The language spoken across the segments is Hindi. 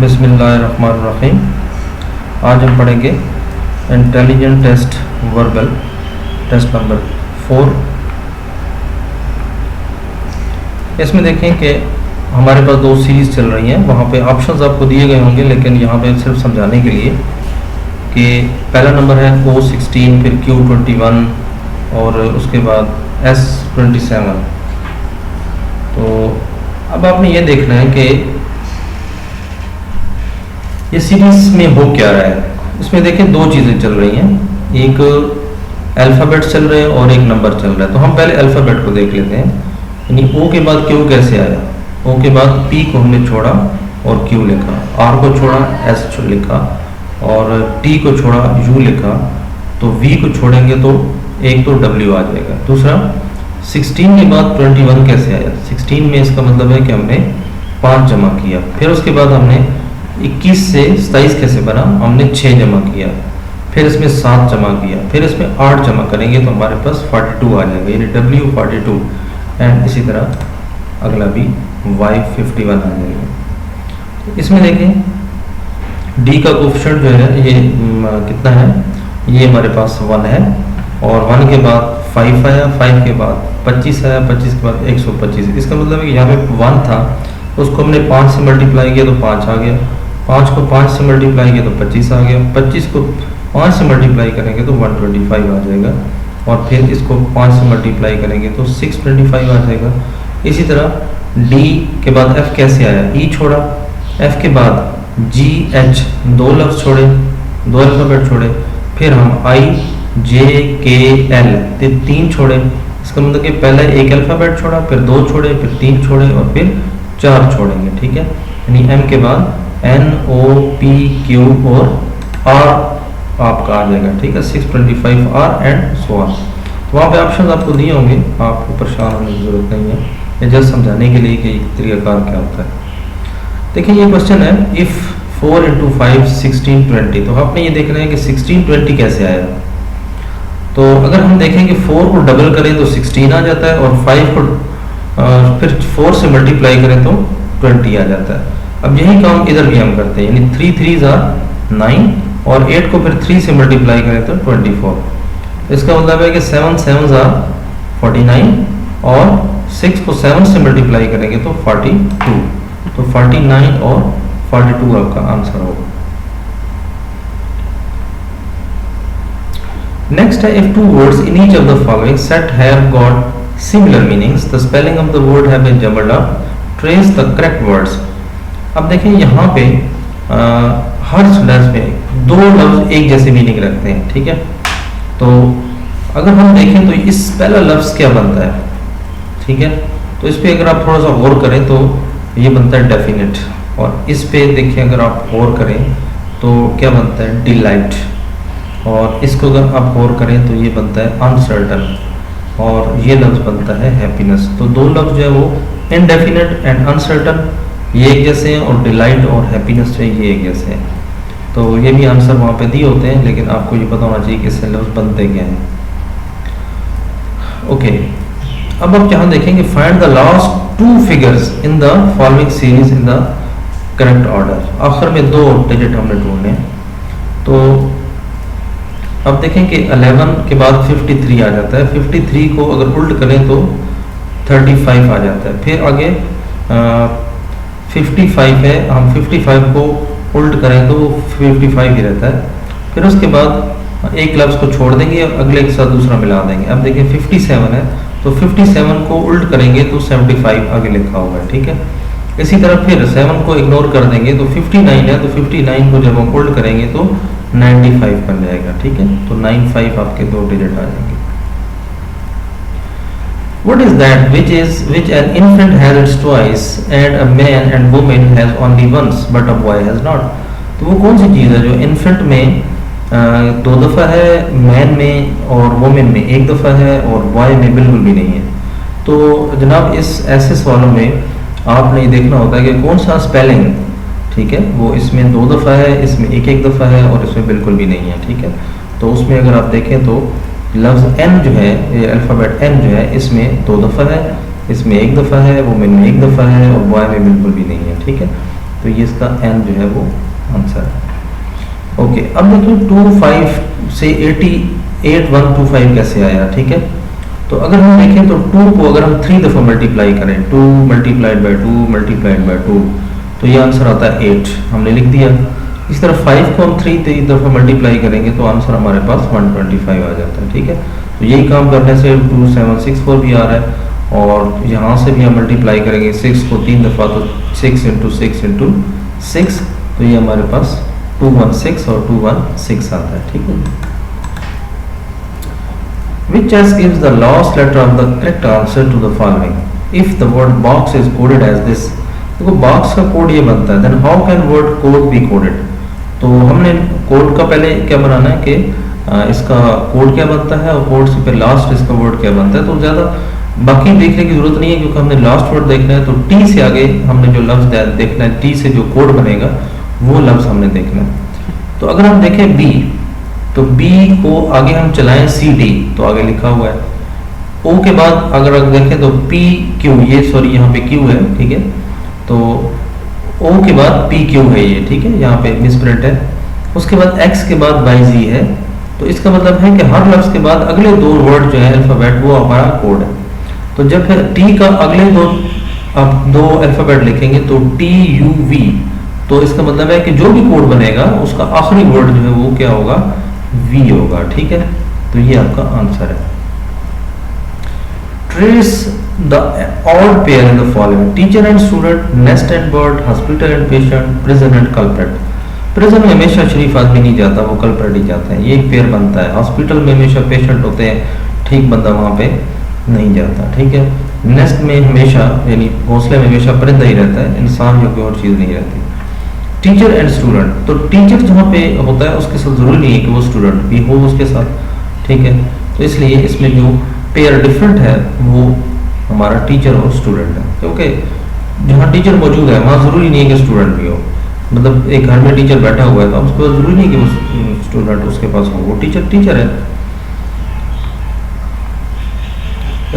बिस्मिल्लाहिर्रहमानिर्रहीम। आज हम पढ़ेंगे intelligent test verbal test number 4। इसमें देखें कि हमारे पास दो सीरीज़ चल रही हैं। वहाँ पे ऑप्शंस आपको दिए गए होंगे, लेकिन यहाँ पे सिर्फ समझाने के लिए कि पहला नंबर है O16, फिर Q21 और उसके बाद S27। तो अब आपने ये देखना है कि ये सीरीज में हो क्या रहा है। इसमें देखें दो चीज़ें चल रही हैं, एक अल्फ़ाबेट चल रहे हैं और एक नंबर चल रहा है। तो हम पहले अल्फ़ाबेट को देख लेते हैं, यानी O के बाद Q कैसे आया। O के बाद P को हमने छोड़ा और Q लिखा, R को छोड़ा S लिखा और T को छोड़ा U लिखा, तो V को छोड़ेंगे तो एक तो W आ जाएगा। दूसरा 16 के बाद 21 कैसे आया। 16 में इसका मतलब है कि हमने 5 जमा किया, फिर उसके बाद हमने 21 से 27 कैसे बना, हमने 6 जमा किया, फिर इसमें 7 जमा किया, फिर इसमें 8 जमा करेंगे तो हमारे पास 42 आ जाएगा, यानी W42। एंड इसी तरह अगला भी Y51 आ जाएगा। इसमें देखें D का कोफिशिएंट जो है ये कितना है, ये हमारे पास 1 है और 1 के बाद 5 आया, 5 के बाद 25 आया, 25 के बाद 125। इसका मतलब है कि यहाँ पे 1 था, उसको हमने 5 से मल्टीप्लाई किया तो 5 आ गया, 5 को 5 से मल्टीप्लाई किया तो 25 आ गया, 25 को 5 से मल्टीप्लाई करेंगे तो 125 आ जाएगा और फिर इसको 5 से मल्टीप्लाई करेंगे तो 625 आ जाएगा। इसी तरह D के बाद F कैसे आया, E छोड़ा, F के बाद G H दो लफ्ज़ छोड़े, दो अल्फ़ाबेट छोड़े, फिर हम I J K L 3 छोड़े। इसका मतलब कि पहले एक अल्फ़ाबेट छोड़ा, फिर 2 छोड़े, फिर 3 छोड़े और फिर 4 छोड़ेंगे, ठीक है। यानी M के बाद N O P Q और R आपका आ जाएगा, ठीक है, 625 R एंड सो ऑन। तो वहाँ पे ऑप्शन आपको दिए होंगे, आपको परेशान होने की ज़रूरत नहीं है, ये जस्ट समझाने के लिए कि तरीक़ाकार क्या होता है। देखिए ये क्वेश्चन है, इफ़ 4 × 5 16 20। तो आपने ये देखना है कि 16 20 कैसे आया। तो अगर हम देखें कि 4 को डबल करें तो 16 आ जाता है और 5 को फिर 4 से मल्टीप्लाई करें तो 20 आ जाता है। अब यही काम इधर भी हम करते हैं, यानी 3 3s are 9 और 8 को फिर 3 से मल्टीप्लाई करें तो 24। इसका मतलब है कि 7 7s are 49 और 6 को 7 से मल्टीप्लाई करेंगे तो 42। तो 49 और 42 आपका आंसर होगा। नेक्स्ट है, if 2 words in each of the following set have got similar meanings, the spelling of the word have been jumbled up, trace the correct words। अब देखें यहाँ पे हर सेंटेंस में दो लफ्ज़ एक जैसे मीनिंग रखते हैं, ठीक है। तो अगर हम देखें तो इस पहला लफ्ज़ क्या बनता है, ठीक है। तो इस पे अगर आप थोड़ा सा गौर करें तो ये बनता है डेफिनेट, और इस पे देखिए अगर आप गौर करें तो क्या बनता है, डिलाइट, और इसको अगर आप गौर करें तो ये बनता है अनसर्टन, और ये लफ्ज़ बनता है हैप्पीनेस। तो दो लफ्ज़ जो है वो इनडेफिनेट एंड अनसर्टन ये एक जैसे हैं, और डिलाइट और हैप्पीनेस जो है ये एक जैसे हैं। तो ये भी आंसर वहाँ पे दिए होते हैं, लेकिन आपको ये पता होना चाहिए कि इससे लफ्ज़ बनते क्या हैं। ओके, अब आप यहाँ देखेंगे, find the last 2 figures in the following series in the correct order. आखिर में 2 डिजिट हमने ढूंढने हैं। तो अब देखें कि 11 के बाद 53 आ जाता है, 53 को अगर उल्ट करें तो 35 आ जाता है, फिर आगे 55 है, हम 55 को उल्ट करें तो 55 ही रहता है। फिर उसके बाद एक लफ्ज़ को छोड़ देंगे, अगले के साथ दूसरा मिला देंगे। अब देखिए 57 है, तो 57 को उल्ट करेंगे तो 75 आगे लिखा हुआ है, ठीक है। इसी तरह फिर 7 को इग्नोर कर देंगे तो 59 है, तो 59 को जब हम उल्ट करेंगे तो 95 बन जाएगा, ठीक है। तो 95 आपके 2 डिजिट आ जाएंगे। What is that which an infant has its twice and a man and woman has only once but a boy has not? तो वो कौन सी चीज़ है जो इन्फेंट में 2 दफ़ा है, मैन में और वोमेन में 1 दफ़ा है और बॉय में बिल्कुल भी नहीं है। तो जनाब इस ऐसे सवालों में आपने ये देखना होता है कि कौन सा स्पेलिंग, ठीक है, वो इसमें 2 दफ़ा है, इसमें 1 दफ़ा है और इसमें बिल्कुल भी नहीं है, ठीक है। तो उसमें अगर आप देखें तो लफ्ज़ N जो है, ये अल्फ़ाबेट N जो है, इसमें 2 दफ़ा है, इसमें 1 दफ़ा है, वुमेन में 1 दफ़ा है और बॉय में बिल्कुल भी नहीं है, ठीक है। तो ये इसका n जो है वो आंसर है। ओके, अब देखिए 25 से 8125 कैसे आया, ठीक है। तो अगर हम देखें तो 2 को अगर हम 3 दफ़ा मल्टीप्लाई करें, 2 मल्टीप्लाइड बाई 2 मल्टीप्लाइड बाई 2, तो ये आंसर आता है 8, हमने लिख दिया। इस तरह 5 को हम 3 दफ़ा मल्टीप्लाई करेंगे तो आंसर हमारे पास 125 आ जाता है, ठीक है। तो यही काम करने से 2764 भी आ रहा है, और यहाँ से भी हम मल्टीप्लाई करेंगे 6 को 3 दफ़ा, तो 6 इंटू 6 इंटू 6, तो ये हमारे पास 216 और 216 आता है, ठीक है। Which as gives the last letter of the correct answer to the following. If the word box is coded as this, देखो box का कोड ये बनता है, then how can word code be coded? तो हमने कोड का पहले क्या बनाना है कि इसका कोड क्या बनता है और कोड से फिर लास्ट इसका वर्ड क्या बनता है। तो ज़्यादा बाकी देखने की जरूरत नहीं है, क्योंकि हमने लास्ट वर्ड देखना है। तो टी से आगे हमने जो लफ्ज़ देखना है, टी से जो कोड बनेगा वो लफ्ज़ हमने देखना है। तो अगर हम देखें बी, तो B को आगे हम चलाएं CD, तो आगे लिखा हुआ है। O के बाद अगर हम देखें तो PQ, ये सॉरी यहाँ पे Q है, ठीक है। तो O के बाद PQ है ये, ठीक है, यहाँ पे मिसप्रिंट है। उसके बाद X के बाद YZ है। तो इसका मतलब है कि हर लफ्ज़ के बाद अगले 2 वर्ड जो है अल्फ़ाबेट, वो हमारा कोड है। तो जब फिर T का अगले 2 अल्फ़ाबेट लिखेंगे तो TUV, तो इसका मतलब है कि जो भी कोड बनेगा उसका आखिरी वर्ड जो है वो क्या होगा, V होगा, ठीक है। तो ये आपका आंसर है। Trace the odd pair in the following, teacher and student, nest and bird, hospital and patient, prison and culprit. Prison में हमेशा शरीफ आदमी नहीं जाता, वो कल्प्रेट ही जाता है, ये एक पेयर बनता है। हॉस्पिटल में हमेशा पेशेंट होते हैं, ठीक बंदा वहां पे नहीं जाता, ठीक है। नेस्ट में हमेशा यानी घोंसले में हमेशा परिंदा ही रहता है, इंसान या कोई और चीज़ नहीं रहती। टीचर एंड स्टूडेंट, तो टीचर जहाँ पे होता है उसके साथ जरूरी नहीं है कि वो स्टूडेंट भी हो उसके साथ, ठीक है। तो इसलिए इसमें जो पेयर डिफरेंट है वो हमारा टीचर और स्टूडेंट है, क्योंकि जहाँ टीचर मौजूद है वहाँ जरूरी नहीं है कि स्टूडेंट भी हो। मतलब एक घर में टीचर बैठा हुआ है तो उसके पास जरूरी नहीं कि वो स्टूडेंट उसके पास हो, वो टीचर है।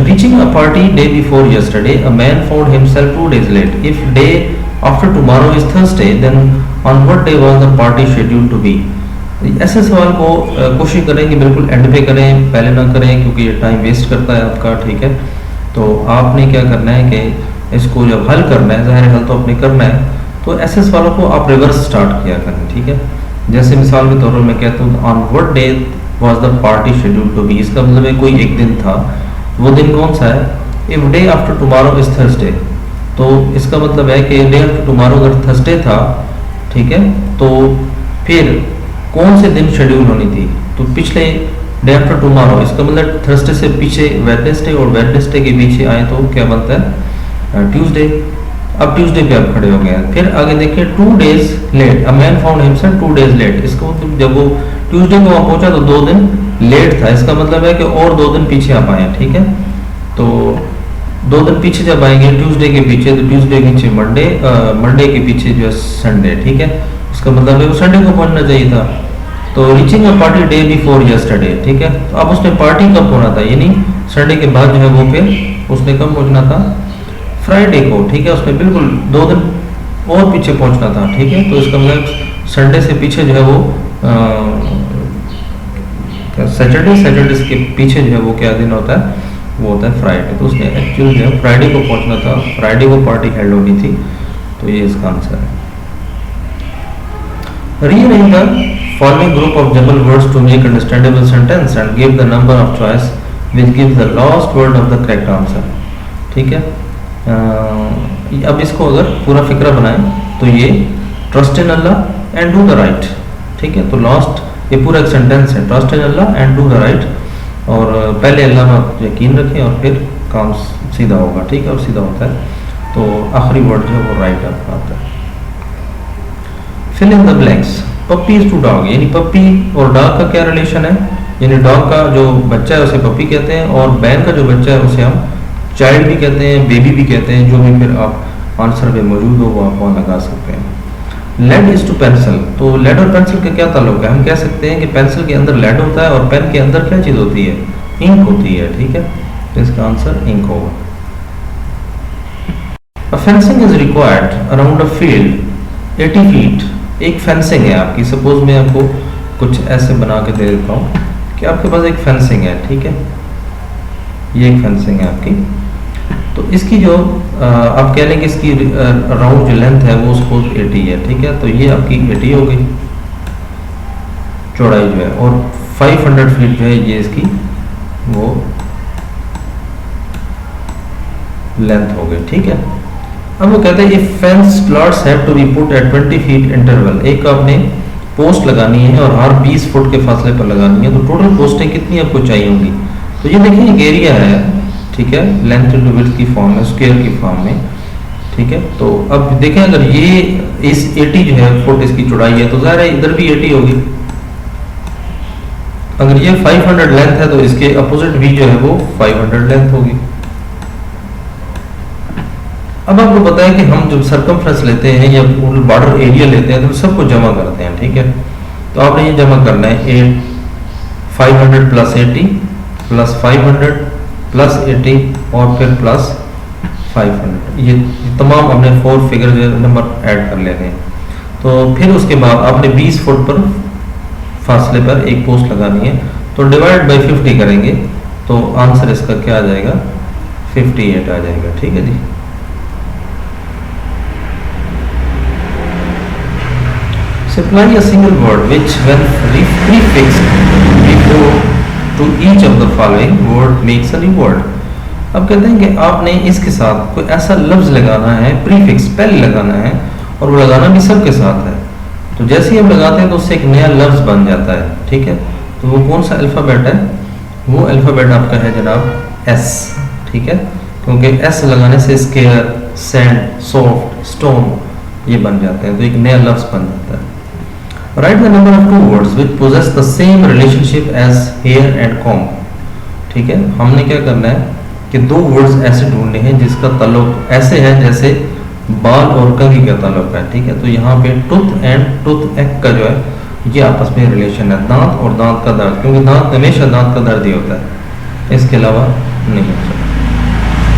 Reaching a party day before yesterday, a man found himself 2 days late. If day after tomorrow is Thursday, then on what day was the party scheduled to be? ऐसे सवाल को कोशिश करें कि बिल्कुल एंड पे करें, पहले ना करें, क्योंकि ये टाइम वेस्ट करता है आपका, ठीक है। तो आपने क्या करना है कि इसको जब हल करना है, ज़ाहिर हल तो आपने करना है, तो ऐसे सवालों को आप रिवर्स स्टार्ट किया करें, ठीक है। जैसे मिसाल के तौर पर मैं कहता हूँ on what day was the party scheduled to be, इसका मतलब है कोई एक दिन था, वो दिन कौन सा है। If day after tomorrow is Thursday, तो इसका मतलब है कि डे आफ्टर टुमारो अगर थर्सडे था, ठीक है, तो फिर कौन से दिन शेड्यूल होनी थी, तो पिछले डे आफ्टर टुमारो, इसका मतलब थर्सडे से पीछे वेडनेसडे, और वेडनेसडे के पीछे आए तो क्या बनता है, ट्यूसडे। अब ट्यूसडे पे आप खड़े हो गए। फिर आगे देखिए 2 days late, a man found himself 2 days late, इसका मतलब जब वो ट्यूसडे को वहाँ पहुंचा तो 2 दिन लेट था, इसका मतलब है कि और 2 दिन पीछे आप आए, ठीक है। तो 2 दिन पीछे जब आएंगे ट्यूसडे के पीछे, तो ट्यूसडे के पीछे मंडे, मंडे के पीछे जो है संडे, ठीक है। उसका मतलब है वो संडे को पहुंचना चाहिए था। तो reaching a party day before yesterday, ठीक है। तो अब उसने पार्टी कब होना था, यानी संडे के बाद जो है वो फिर उसने कब पहुंचना था, फ्राइडे को, ठीक है। उसने बिल्कुल 2 दिन और पीछे पहुंचना था, ठीक है। तो इसका मतलब संडे से पीछे जो है वो सैटरडे के पीछे जो है वो क्या दिन होता है, वो होता है फ्राइडे। तो उसने एक्चुअली जो है फ्राइडे को पहुंचना था, फ्राइडे को पार्टी हेल्ड होनी थी, तो ये इसका आंसर है। Rearrange the following group of jumbled words to make understandable sentence and give the number of choice which gives the last word of the correct answer, ठीक है। अब इसको अगर पूरा फिक्रा बनाएं तो ये trust in Allah and do the right, ठीक है। तो लास्ट ये पूरा एक सेंटेंस है, trust in Allah and do the right, और पहले अल्लाह में यकीन रखें और फिर काम सीधा होगा, ठीक है, और सीधा होता है। तो आखिरी वर्ड जो है वो राइट आता है। Fill in the blanks, puppy is to dog, यानी पप्पी और डॉग का क्या रिलेशन है, यानी डॉग का जो बच्चा है उसे पप्पी कहते हैं, और बैन का जो बच्चा है उसे हम चाइल्ड भी कहते हैं, बेबी भी कहते हैं, जो भी फिर आप आंसर में मौजूद हो वो आप वहाँ लगा सकते हैं। लेड इज टू पेंसिल, तो लेड और पेंसिल का क्या ताल्लुक है, हम कह सकते हैं कि पेंसिल के अंदर लेड होता है और पेन के अंदर क्या चीज़ होती है, इंक होती है, ठीक है। तो इसका आंसर इंक होगा। A fencing is required around a field 80 feet एक फेंसिंग है आपकी। सपोज मैं आपको कुछ ऐसे बना के दे देता हूँ कि आपके पास एक फेंसिंग है, ठीक है, ये एक फेंसिंग है आपकी। तो इसकी जो आप कह लें कि इसकी राउंड जो लेंथ है वो सपोज 80 है, ठीक है। तो ये आपकी 80 हो गई चौड़ाई जो है, और 500 फीट जो है ये इसकी वो लेंथ हो गई, ठीक है। अब वो कहते हैं if fence slots have to be put at 20 feet interval, एक आपने पोस्ट लगानी है और हर 20 फुट के फासले पर लगानी है, तो टोटल पोस्टें कितनी आपको चाहिए होंगी। तो ये देखिए एक एरिया है, ठीक है, लेंथ इनटू विड्थ की फॉर्म में, स्क्वायर की फॉर्म में, ठीक है। तो अब देखें अगर ये इस 80 जो है फुट इसकी चौड़ाई है, तो ज़ाहिर है इधर भी 80 होगी। अगर ये 500 लेंथ है तो इसके अपोजिट भी जो है वो 500 लेंथ होगी। अब आपको पता है कि हम जब सर्कमफ्रेंस लेते हैं या बॉर्डर एरिया लेते हैं तो सबको जमा करते हैं, ठीक है। तो आपने ये जमा करना है 500 प्लस 80 प्लस 500 प्लस 80 और फिर प्लस 500, ये तमाम हमने 4 फिगर जो नंबर ऐड कर लेते हैं। तो फिर उसके बाद आपने 20 फुट पर फासले पर एक पोस्ट लगानी है, तो डिवाइड बाई 50 करेंगे तो आंसर इसका क्या आ जाएगा, 58 आ जाएगा, ठीक है जी। Supply a single word which when prefixed before to each of the following word makes a new word। अब कहते हैं कि आपने इसके साथ कोई ऐसा लफ्ज लगाना है, प्रीफिक्स पहले लगाना है, और वो लगाना भी सबके साथ है। तो जैसे ही हम लगाते हैं तो उससे एक नया लफ्ज बन जाता है, ठीक है। तो वो कौन सा अल्फ़ाबेट है, वो अल्फ़ाबेट आपका है जनाब एस, ठीक है, क्योंकि एस लगाने से स्केयर, सैंड, सॉफ्ट, स्टोन ये बन जाते हैं, तो एक नया लफ्ज बन जाता है। Write the number of two words which possess the same relationship as hair and comb, ठीक है। हमने क्या करना है कि दो वर्ड्स ऐसे ढूंढने हैं जिसका ताल्लुक ऐसे है जैसे बाल और कंघी का ताल्लुक है, ठीक है। तो यहाँ पे टूथ एंड टूथ एक का जो है ये आपस में रिलेशन है, दांत और दांत का दर्द, क्योंकि दांत हमेशा दांत का दर्द ही होता है, इसके अलावा नहीं होता।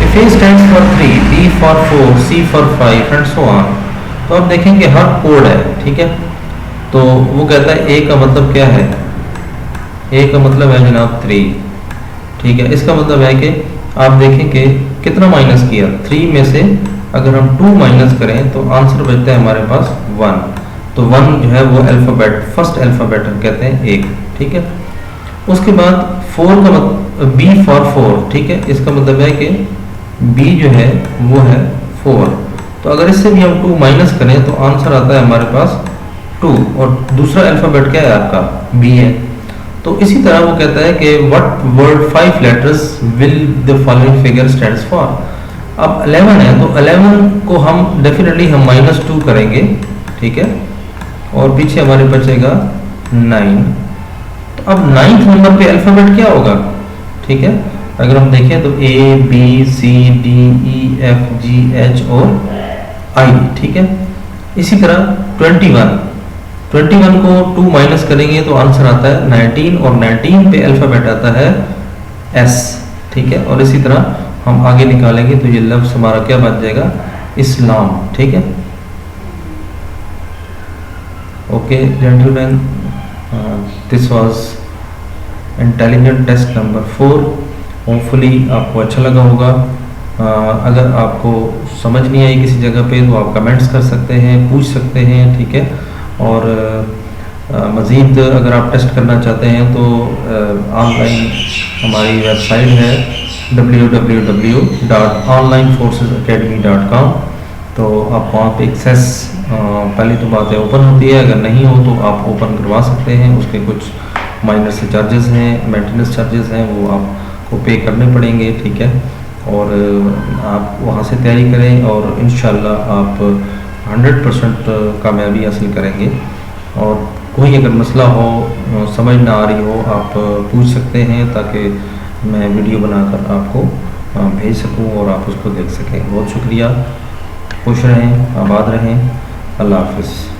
If A stands for 3, B for 4, C for 5 and so on, तो आप देखेंगे हर कोड है, ठीक है। तो वो कहता है ए का मतलब क्या है, ए का मतलब है जनाब 3, ठीक है। इसका मतलब है कि आप देखें कि कितना माइनस किया, 3 में से अगर हम 2 माइनस करें तो आंसर बचता है हमारे पास 1। तो 1 जो है वो अल्फ़ाबेट, फर्स्ट अल्फ़ाबेट कहते हैं एक, ठीक है। उसके बाद 4 का मतलब बी फॉर 4, ठीक है। इसका मतलब है कि बी जो है वो है 4, तो अगर इससे भी हम 2 माइनस करें तो आंसर आता है हमारे पास 2, और दूसरा अल्फ़ाबेट क्या है आपका, बी है। तो इसी तरह वो कहता है कि what word 5 letters will the following figure stands for. अब 11 है तो 11 को हम डेफिनेटली हम -2 करेंगे, ठीक है, और पीछे हमारे बचेगा 9। तो अब 9th नंबर पे अल्फ़ाबेट क्या होगा, ठीक है। अगर हम देखें तो A B C D E F G H और I, ठीक है। इसी तरह 21 को 2 माइनस करेंगे तो आंसर आता है 19, और 19 पे अल्फ़ाबेट आता है S, ठीक है। और इसी तरह हम आगे निकालेंगे तो ये लफ्ज़ हमारा क्या बन जाएगा, इस्लाम, ठीक है। Okay gentleman, this was intelligent test number 4। Hopefully आपको अच्छा लगा होगा। अगर आपको समझ नहीं आई किसी जगह पे तो आप कमेंट्स कर सकते हैं, पूछ सकते हैं, ठीक है। और मज़ीद अगर आप टेस्ट करना चाहते हैं तो ऑनलाइन हमारी वेबसाइट है www.onlineforcesacademy.com। तो आप वहाँ पे एक्सेस पहली तो बात है ओपन होती है, अगर नहीं हो तो आप ओपन करवा सकते हैं। उसके कुछ माइनर से चार्जेस हैं, मेंटेनेंस चार्जेस हैं, वो आपको पे करने पड़ेंगे, ठीक है। और आप वहाँ से तैयारी करें और इंशाल्लाह आप 100% कामयाबी हासिल करेंगे। और कोई अगर मसला हो, समझ ना आ रही हो, आप पूछ सकते हैं ताकि मैं वीडियो बनाकर आपको भेज सकूं और आप उसको देख सकें। बहुत शुक्रिया, खुश रहें, आबाद रहें, अल्लाह हाफ़िज़।